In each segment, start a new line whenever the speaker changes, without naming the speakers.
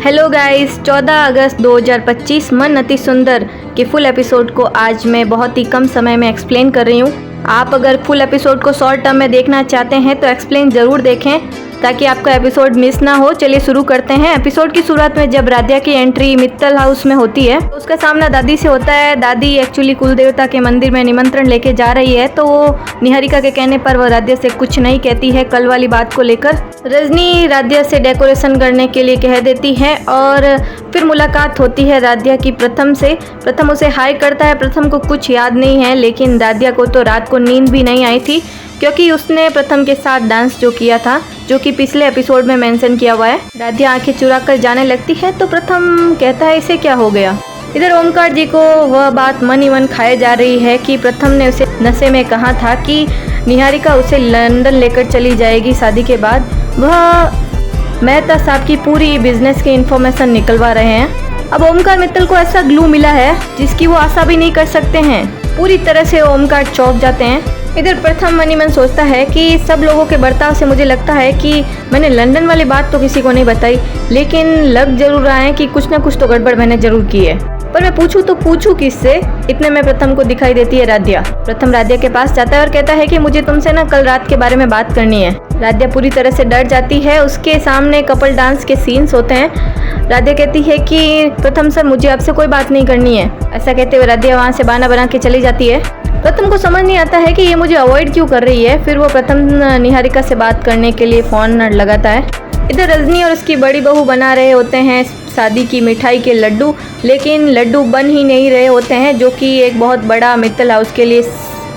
Hello guys, 14 अगस्त 2025 मन अति सुंदर के फुल एपिसोड को आज मैं बहुत ही कम समय में एक्सप्लेन कर रही हूँ। आप अगर फुल एपिसोड को शॉर्ट टर्म में देखना चाहते हैं तो एक्सप्लेन ज़रूर देखें ताकि आपका एपिसोड मिस ना हो। चलिए शुरू करते हैं। एपिसोड की शुरुआत में जब राध्या की एंट्री मित्तल हाउस में होती है तो उसका सामना दादी से होता है। दादी एक्चुअली कुल देवता के मंदिर में निमंत्रण लेके जा रही है तो वो निहारिका के कहने पर वो राध्या से कुछ नहीं कहती है कल वाली बात को लेकर। रजनी राध्या से डेकोरेशन करने के लिए कह देती है और फिर मुलाकात होती है राध्या की प्रथम से। प्रथम उसे हाय करता है। प्रथम को कुछ याद नहीं है लेकिन राध्या को तो रात को नींद भी नहीं आई थी क्योंकि उसने प्रथम के साथ डांस जो किया था, जो कि पिछले एपिसोड में मेंशन किया हुआ है। राध्या आंखें चुरा कर जाने लगती है तो प्रथम कहता है इसे क्या हो गया। इधर ओमकार जी को वह बात मन ही मन खाए जा रही है कि प्रथम ने उसे नशे में कहा था कि निहारिका उसे लंदन लेकर चली जाएगी शादी के बाद। वह मेहता साहब की पूरी बिजनेस की इंफॉर्मेशन निकलवा रहे हैं। अब ओमकार मित्तल को ऐसा ग्लू मिला है जिसकी वो आशा भी नहीं कर सकते हैं। पूरी तरह से ओमकार चौंक जाते हैं। इधर प्रथम मन ही मन सोचता है कि सब लोगों के बर्ताव से मुझे लगता है कि मैंने लंदन वाली बात तो किसी को नहीं बताई, लेकिन लग जरूर रहा है कि कुछ ना कुछ तो गड़बड़ मैंने जरूर की है। पर मैं पूछूं तो पूछूं किससे। इतने में प्रथम को दिखाई देती है राध्या। प्रथम राध्या के पास जाता है और कहता है कि मुझे तुमसे ना कल रात के बारे में बात करनी है। राध्या पूरी तरह से डर जाती है। उसके सामने कपल डांस के सीन्स होते हैं। राध्या कहती है कि प्रथम सर मुझे आपसे कोई बात नहीं करनी है। ऐसा कहते हुए राध्या वहाँ से बहाना बना के चली जाती है। प्रथम को समझ नहीं आता है कि ये मुझे अवॉइड क्यों कर रही है। फिर वो प्रथम निहारिका से बात करने के लिए फ़ोन लगाता है। इधर रजनी और उसकी बड़ी बहू बना रहे होते हैं शादी की मिठाई के लड्डू, लेकिन लड्डू बन ही नहीं रहे होते हैं, जो कि एक बहुत बड़ा मित्तल हाउस के लिए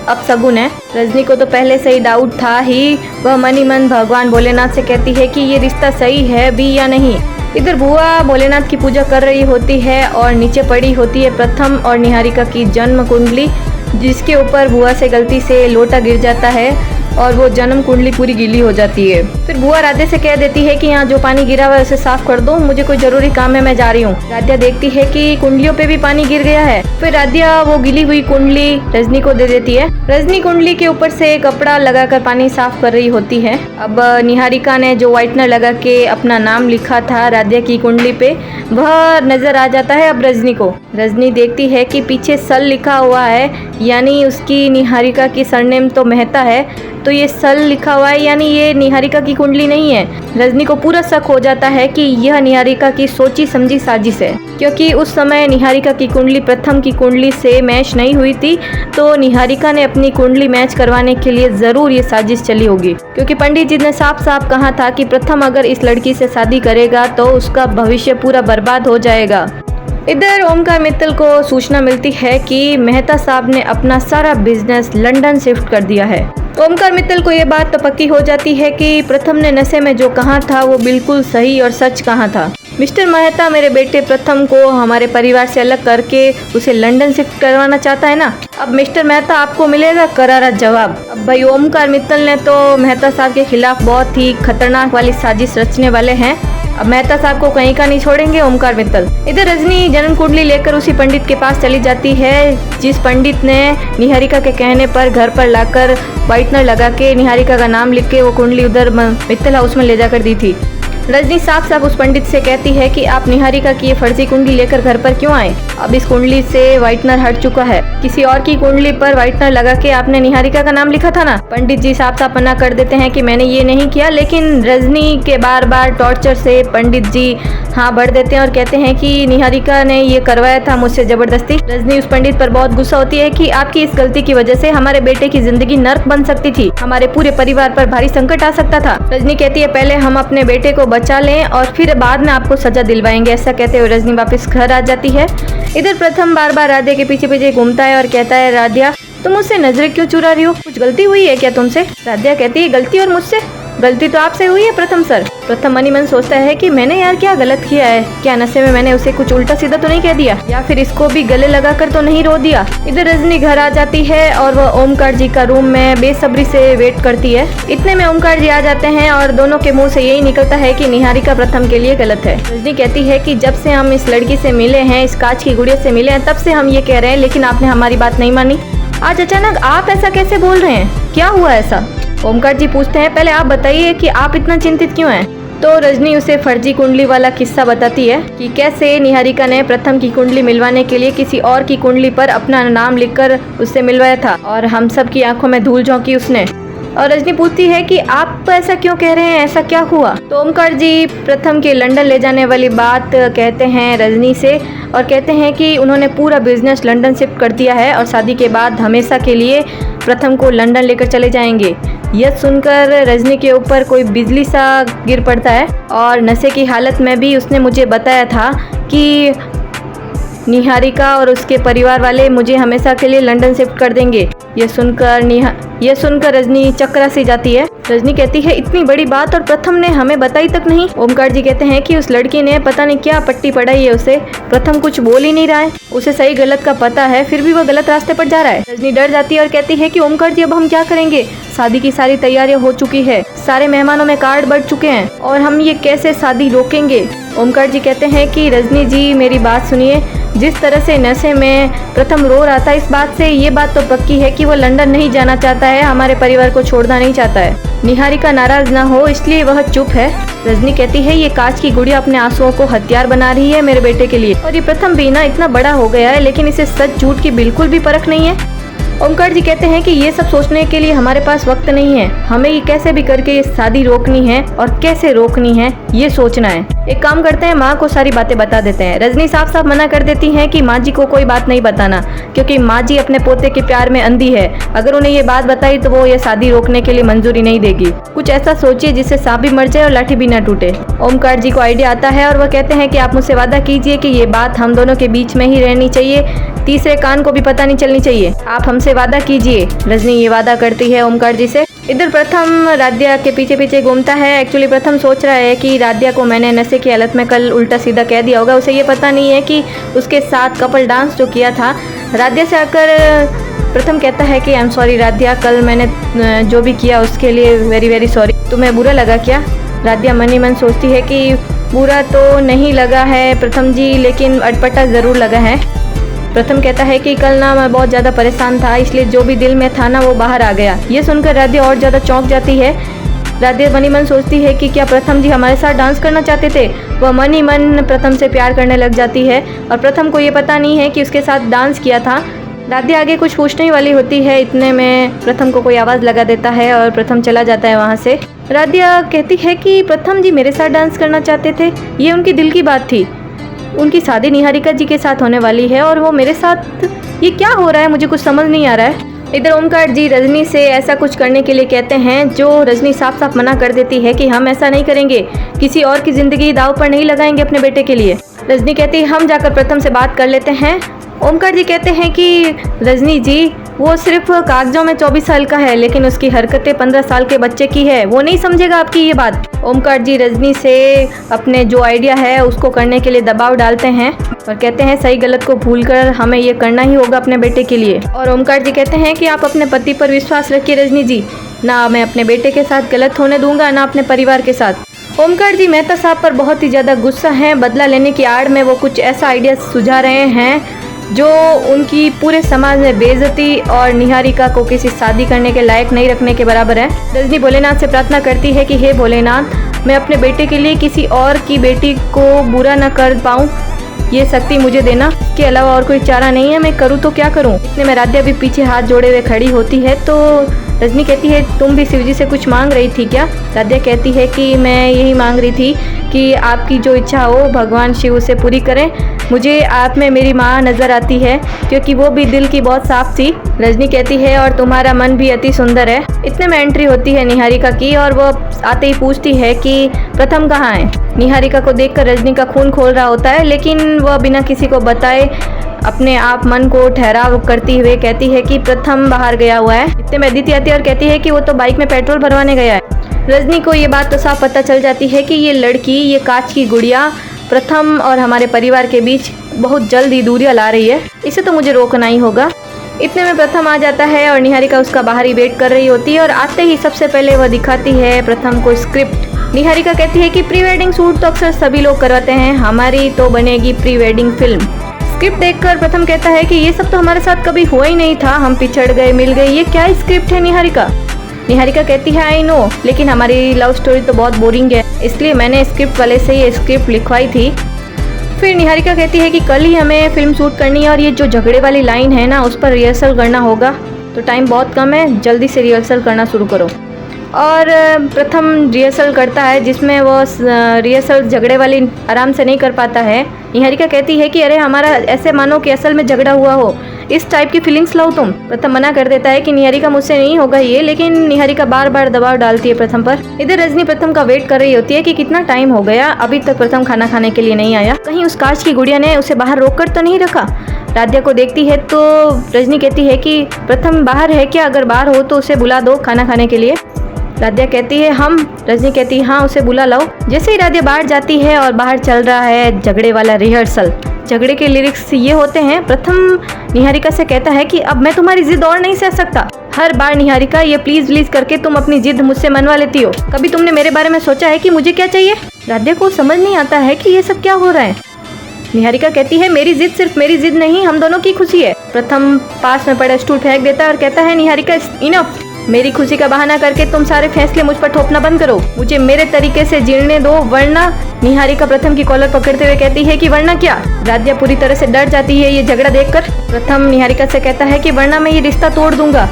अपशगुन है। रजनी को तो पहले से ही डाउट था ही। वह मन ही मन भगवान भोलेनाथ से कहती है कि ये रिश्ता सही है भी या नहीं। इधर बुआ भोलेनाथ की पूजा कर रही होती है और नीचे पड़ी होती है प्रथम और निहारिका की जन्म कुंडली, जिसके ऊपर बुआ से गलती से लोटा गिर जाता है और वो जन्म कुंडली पूरी गीली हो जाती है। फिर बुआ राध्या से कह देती है कि यहाँ जो पानी गिरा हुआ है उसे साफ कर दो, मुझे कोई जरूरी काम है, मैं जा रही हूँ। राध्या देखती है कि कुंडलियों पे भी पानी गिर गया है। फिर राध्या वो गिली हुई कुंडली रजनी को दे देती है। रजनी कुंडली के ऊपर से कपड़ा लगाकर पानी साफ कर रही होती है। अब निहारिका ने जो व्हाइटनर लगा के अपना नाम लिखा था राध्या की कुंडली पे, वह नजर आ जाता है अब रजनी को। रजनी देखती है कि पीछे सल लिखा हुआ है, यानी उसकी निहारिका की सरनेम तो मेहता है, तो ये सल लिखा हुआ है यानी ये निहारिका की कुंडली नहीं है। रजनी को पूरा शक हो जाता है कि यह निहारिका की सोची समझी साजिश है, क्योंकि उस समय निहारिका की कुंडली प्रथम की कुंडली से मैच नहीं हुई थी, तो निहारिका ने अपनी कुंडली मैच करवाने के लिए जरूर ये साजिश चली होगी, क्योंकि पंडित जी ने साफ साफ कहा था कि प्रथम अगर इस लड़की से शादी करेगा तो उसका भविष्य पूरा बर्बाद हो जाएगा। इधर ओमकार मित्तल को सूचना मिलती है कि मेहता साहब ने अपना सारा बिजनेस लंदन शिफ्ट कर दिया है। ओमकार मित्तल को ये बात तो पक्की हो जाती है कि प्रथम ने नशे में जो कहा था वो बिल्कुल सही और सच कहा था। मिस्टर मेहता मेरे बेटे प्रथम को हमारे परिवार से अलग करके उसे लंदन शिफ्ट करवाना चाहता है ना। अब मिस्टर मेहता आपको मिलेगा करारा जवाब। अब भाई ओमकार मित्तल ने तो मेहता साहब के खिलाफ बहुत ही खतरनाक वाली साजिश रचने वाले हैं। अब मेहता साहब को कहीं का नहीं छोड़ेंगे ओमकार मित्तल। इधर रजनी जन्म कुंडली लेकर उसी पंडित के पास चली जाती है जिस पंडित ने निहारिका के कहने पर घर पर लाकर व्हाइटनर लगा के निहारिका का नाम लिख के वो कुंडली उधर मित्तल हाउस में ले जाकर दी थी। रजनी साफ साफ उस पंडित से कहती है कि आप निहारिका की ये फर्जी कुंडली लेकर घर पर क्यों आए। अब इस कुंडली से व्हाइटनर हट चुका है। किसी और की कुंडली पर व्हाइटनर लगा के आपने निहारिका का नाम लिखा था ना। पंडित जी साफ साफ मना कर देते हैं कि मैंने ये नहीं किया, लेकिन रजनी के बार बार टॉर्चर से पंडित जी हाँ भर देते हैं और कहते हैं कि निहारिका ने ये करवाया था मुझसे जबरदस्ती। रजनी उस पंडित पर बहुत गुस्सा होती है कि आपकी इस गलती की वजह से हमारे बेटे की जिंदगी नर्क बन सकती थी, हमारे पूरे परिवार पर भारी संकट आ सकता था। रजनी कहती है पहले हम अपने बेटे को बचा लें और फिर बाद में आपको सजा दिलवाएंगे। ऐसा कहते हुए रजनी वापस घर आ जाती है। इधर प्रथम बार बार राध्या के पीछे पीछे घूमता है और कहता है राध्या तुम मुझसे नजरें क्यों चुरा रही हो, कुछ गलती हुई है क्या तुमसे। राध्या कहती है गलती और मुझसे, गलती तो आपसे हुई है प्रथम सर। प्रथम मन ही मन सोचता है कि मैंने यार क्या गलत किया है, क्या नशे में मैंने उसे कुछ उल्टा सीधा तो नहीं कह दिया, या फिर इसको भी गले लगा कर तो नहीं रो दिया। इधर रजनी घर आ जाती है और वह ओमकार जी का रूम में बेसब्री से वेट करती है। इतने में ओमकार जी आ जाते हैं और दोनों के मुंह से यही निकलता है कि निहारिका प्रथम के लिए गलत है। रजनी कहती है कि जब से हम इस लड़की से मिले हैं, इस कांच की गुड़िया से मिले हैं, तब से हम ये कह रहे हैं, लेकिन आपने हमारी बात नहीं मानी। आज अचानक आप ऐसा कैसे बोल रहे हैं, क्या हुआ ऐसा। ओमकार जी पूछते हैं पहले आप बताइए कि आप इतना चिंतित क्यों हैं। तो रजनी उसे फर्जी कुंडली वाला किस्सा बताती है कि कैसे निहारिका ने प्रथम की कुंडली मिलवाने के लिए किसी और की कुंडली पर अपना नाम लिखकर उससे मिलवाया था और हम सब की आंखों में धूल झोंकी उसने। और रजनी पूछती है कि आप ऐसा क्यों कह रहे हैं, ऐसा क्या हुआ। तो ओमकार जी प्रथम के लंदन ले जाने वाली बात कहते हैं रजनी से और कहते हैं कि उन्होंने पूरा बिजनेस लंदन शिफ्ट कर दिया है और शादी के बाद हमेशा के लिए प्रथम को लंदन लेकर चले जाएंगे। यह सुनकर रजनी के ऊपर कोई बिजली सा गिर पड़ता है और नशे की हालत में भी उसने मुझे बताया था कि निहारिका और उसके परिवार वाले मुझे हमेशा के लिए लंदन शिफ्ट कर देंगे। यह सुनकर रजनी चकरा सी जाती है। रजनी कहती है इतनी बड़ी बात और प्रथम ने हमें बताई तक नहीं। ओमकार जी कहते हैं कि उस लड़की ने पता नहीं क्या पट्टी पढ़ाई है उसे, प्रथम कुछ बोल ही नहीं रहा है, उसे सही गलत का पता है फिर भी वह गलत रास्ते पर जा रहा है। रजनी डर जाती है और कहती है कि ओमकार जी अब हम क्या करेंगे, शादी की सारी तैयारियां हो चुकी है, सारे मेहमानों में कार्ड बढ़ चुके हैं और हम ये कैसे शादी रोकेंगे। ओमकार जी कहते हैं कि रजनी जी मेरी बात सुनिए, जिस तरह से नशे में प्रथम रो रहा था इस बात से ये बात तो पक्की है कि वो लंदन नहीं जाना चाहता है, हमारे परिवार को छोड़ना नहीं चाहता है। निहारिका नाराज ना हो इसलिए वह चुप है। रजनी कहती है ये कांच की गुड़िया अपने आंसुओं को हथियार बना रही है मेरे बेटे के लिए और ये प्रथम भी ना इतना बड़ा हो गया है लेकिन इसे सच झूठ की बिल्कुल भी परख नहीं है। ओमकार जी कहते हैं कि ये सब सोचने के लिए हमारे पास वक्त नहीं है, हमें ये कैसे भी करके ये शादी रोकनी है और कैसे रोकनी है ये सोचना है। एक काम करते हैं, माँ को सारी बातें बता देते हैं। रजनी साफ साफ मना कर देती है कि माँ जी को कोई बात नहीं बताना क्योंकि माँ जी अपने पोते के प्यार में अंधी है, अगर उन्हें ये बात बताई तो वो ये शादी रोकने के लिए मंजूरी नहीं देगी। कुछ ऐसा सोचिए जिससे सांप भी मर जाए और लाठी भी न टूटे। ओमकार जी को आइडिया आता है और वह कहते हैं कि आप मुझसे वादा कीजिए कि ये बात हम दोनों के बीच में ही रहनी चाहिए, तीसरे कान को भी पता नहीं चलनी चाहिए, आप हमसे वादा कीजिए। रजनी ये वादा करती है ओमकार जी से। इधर प्रथम राध्या के पीछे पीछे घूमता है। एक्चुअली प्रथम सोच रहा है कि राध्या को मैंने नशे की हालत में कल उल्टा सीधा कह दिया होगा, उसे ये पता नहीं है कि उसके साथ कपल डांस जो किया था। राध्या से आकर प्रथम कहता है कि आई एम सॉरी राध्या, कल मैंने जो भी किया उसके लिए वेरी वेरी सॉरी, तुम्हें बुरा लगा क्या। राध्या मन ही मन सोचती है कि बुरा तो नहीं लगा है प्रथम जी, लेकिन अटपटा ज़रूर लगा है। प्रथम कहता है कि कल ना मैं बहुत ज़्यादा परेशान था इसलिए जो भी दिल में था ना वो बाहर आ गया। ये सुनकर राध्या और ज़्यादा चौंक जाती है। राध्या मन ही मन सोचती है कि क्या प्रथम जी हमारे साथ डांस करना चाहते थे। वह मन ही मन प्रथम से प्यार करने लग जाती है और प्रथम को ये पता नहीं है कि उसके साथ डांस किया था। राध्या आगे कुछ पूछने ही वाली होती है, इतने में प्रथम को कोई आवाज़ लगा देता है और प्रथम चला जाता है वहाँ से। राध्या कहती है कि प्रथम जी मेरे साथ डांस करना चाहते थे, ये उनकी दिल की बात थी, उनकी शादी निहारिका जी के साथ होने वाली है और वो मेरे साथ, ये क्या हो रहा है मुझे कुछ समझ नहीं आ रहा है। इधर ओमकार जी रजनी से ऐसा कुछ करने के लिए कहते हैं जो रजनी साफ साफ मना कर देती है कि हम ऐसा नहीं करेंगे, किसी और की ज़िंदगी दाव पर नहीं लगाएंगे अपने बेटे के लिए। रजनी कहती है हम जाकर प्रथम से बात कर लेते हैं। ओमकार जी कहते हैं कि रजनी जी वो सिर्फ कागजों में 24 साल का है लेकिन उसकी हरकतें 15 साल के बच्चे की है, वो नहीं समझेगा आपकी ये बात। ओमकार जी रजनी से अपने जो आइडिया है उसको करने के लिए दबाव डालते हैं और कहते हैं सही गलत को भूलकर हमें ये करना ही होगा अपने बेटे के लिए। और ओमकार जी कहते हैं कि आप अपने पति पर विश्वास रखिए रजनी जी, ना मैं अपने बेटे के साथ गलत होने दूंगा ना अपने परिवार के साथ। ओमकार जी मेहता साहब पर बहुत ही ज़्यादा गुस्सा हैं, बदला लेने की आड़ में वो कुछ ऐसा आइडिया सुझा रहे हैं जो उनकी पूरे समाज में बेइज्जती और निहारिका को किसी शादी करने के लायक नहीं रखने के बराबर है। रजनी भोलेनाथ से प्रार्थना करती है कि हे भोलेनाथ, मैं अपने बेटे के लिए किसी और की बेटी को बुरा न कर पाऊँ, ये शक्ति मुझे देना, के अलावा और कोई चारा नहीं है, मैं करूँ तो क्या करूँ। इतने में राध्या भी पीछे हाथ जोड़े हुए खड़ी होती है तो रजनी कहती है तुम भी शिवजी से कुछ मांग रही थी क्या। राध्या कहती है कि मैं यही मांग रही थी कि आपकी जो इच्छा हो भगवान शिव उसे पूरी करें, मुझे आप में मेरी माँ नज़र आती है क्योंकि वो भी दिल की बहुत साफ थी। रजनी कहती है और तुम्हारा मन भी अति सुंदर है। इतने में एंट्री होती है निहारिका की और वो आते ही पूछती है कि प्रथम कहाँ है। निहारिका को देखकर रजनी का खून खोल रहा होता है लेकिन वह बिना किसी को बताए अपने आप मन को ठहराव करती हुए कहती है कि प्रथम बाहर गया हुआ है। इतने में अदिति आती है और कहती है कि वो तो बाइक में पेट्रोल भरवाने गया है। रजनी को ये बात तो साफ पता चल जाती है कि ये लड़की, ये कांच की गुड़िया प्रथम और हमारे परिवार के बीच बहुत जल्द ही दूरियां ला रही है, इसे तो मुझे रोकना ही होगा। इतने में प्रथम आ जाता है और निहारिका उसका बाहर ही वेट कर रही होती है और आते ही सबसे पहले वह दिखाती है प्रथम को स्क्रिप्ट। निहारिका कहती है कि प्री वेडिंग शूट तो अक्सर सभी लोग करवाते हैं, हमारी तो बनेगी प्री वेडिंग फिल्म। स्क्रिप्ट देखकर प्रथम कहता है कि ये सब तो हमारे साथ कभी हुआ ही नहीं था, हम पिछड़ गए मिल गए, ये क्या स्क्रिप्ट है निहारिका। निहारिका कहती है आई नो, लेकिन हमारी लव स्टोरी तो बहुत बोरिंग है, इसलिए मैंने स्क्रिप्ट वाले से ये स्क्रिप्ट लिखवाई थी। फिर निहारिका कहती है कि कल ही हमें फिल्म शूट करनी है और ये जो झगड़े वाली लाइन है ना, उस पर रिहर्सल करना होगा, तो टाइम बहुत कम है, जल्दी से रिहर्सल करना शुरू करो। और प्रथम रिहर्सल करता है, जिसमें वो रिहर्सल झगड़े वाली आराम से नहीं कर पाता है। निहारिका कहती है कि अरे हमारा ऐसे मानो कि असल में झगड़ा हुआ हो, इस टाइप की फीलिंग्स लो तुम। प्रथम मना कर देता है कि निहारिका मुझसे नहीं होगा ये, लेकिन निहारिका बार बार दबाव डालती है प्रथम पर। इधर रजनी प्रथम का वेट कर रही होती है कि कितना टाइम हो गया, अभी तक प्रथम खाना खाने के लिए नहीं आया, कहीं उस कांच की गुड़िया ने उसे बाहर रोक कर तो नहीं रखा। राध्या को देखती है तो रजनी कहती है कि प्रथम बाहर है क्या, अगर बाहर हो तो उसे बुला दो खाना खाने के लिए। राध्या कहती है हम, रजनी कहती है हाँ उसे बुला लाओ। जैसे ही राध्या बाहर जाती है और बाहर चल रहा है झगड़े वाला रिहर्सल। झगड़े के लिरिक्स ये होते हैं, प्रथम निहारिका से कहता है कि अब मैं तुम्हारी जिद और नहीं सह सकता, हर बार निहारिका ये प्लीज करके तुम अपनी जिद मुझसे मनवा लेती हो, कभी तुमने मेरे बारे में सोचा है कि मुझे क्या चाहिए। राध्या को समझ नहीं आता है कि ये सब क्या हो रहा है। निहारिका कहती है मेरी जिद सिर्फ मेरी जिद नहीं, हम दोनों की खुशी है। प्रथम पास में पड़ा स्टूल फेंक देता है और कहता है निहारिका इनफ, मेरी खुशी का बहाना करके तुम सारे फैसले मुझ पर थोपना बंद करो, मुझे मेरे तरीके से जीने दो, वरना। निहारिका प्रथम की कॉलर पकड़ते हुए कहती है कि वरना क्या। राध्या पूरी तरह से डर जाती है ये झगड़ा देखकर। प्रथम निहारिका से कहता है कि वरना मैं ये रिश्ता तोड़ दूंगा,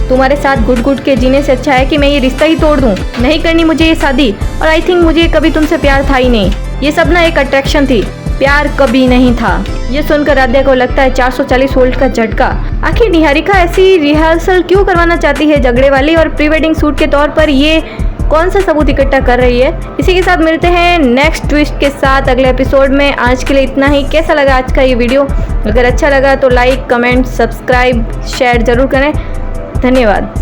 तुम्हारे साथ घुट घुट के जीने से अच्छा है कि मैं ये रिश्ता ही तोड़ दूं, नहीं करनी मुझे ये शादी, और आई थिंक मुझे कभी तुमसे प्यार था ही नहीं, ये सब ना एक अट्रैक्शन थी, प्यार कभी नहीं था। ये सुनकर राध्या को लगता है 440 वोल्ट का झटका। आखिर निहारिका ऐसी रिहर्सल क्यों करवाना चाहती है झगड़े वाली, और प्री वेडिंग शूट के तौर पर ये कौन सा सबूत इकट्ठा कर रही है। इसी के साथ मिलते हैं नेक्स्ट ट्विस्ट के साथ अगले एपिसोड में। आज के लिए इतना ही। कैसा लगा आज का ये वीडियो? अगर अच्छा लगा तो लाइक, कमेंट, सब्सक्राइब, शेयर जरूर करें। धन्यवाद।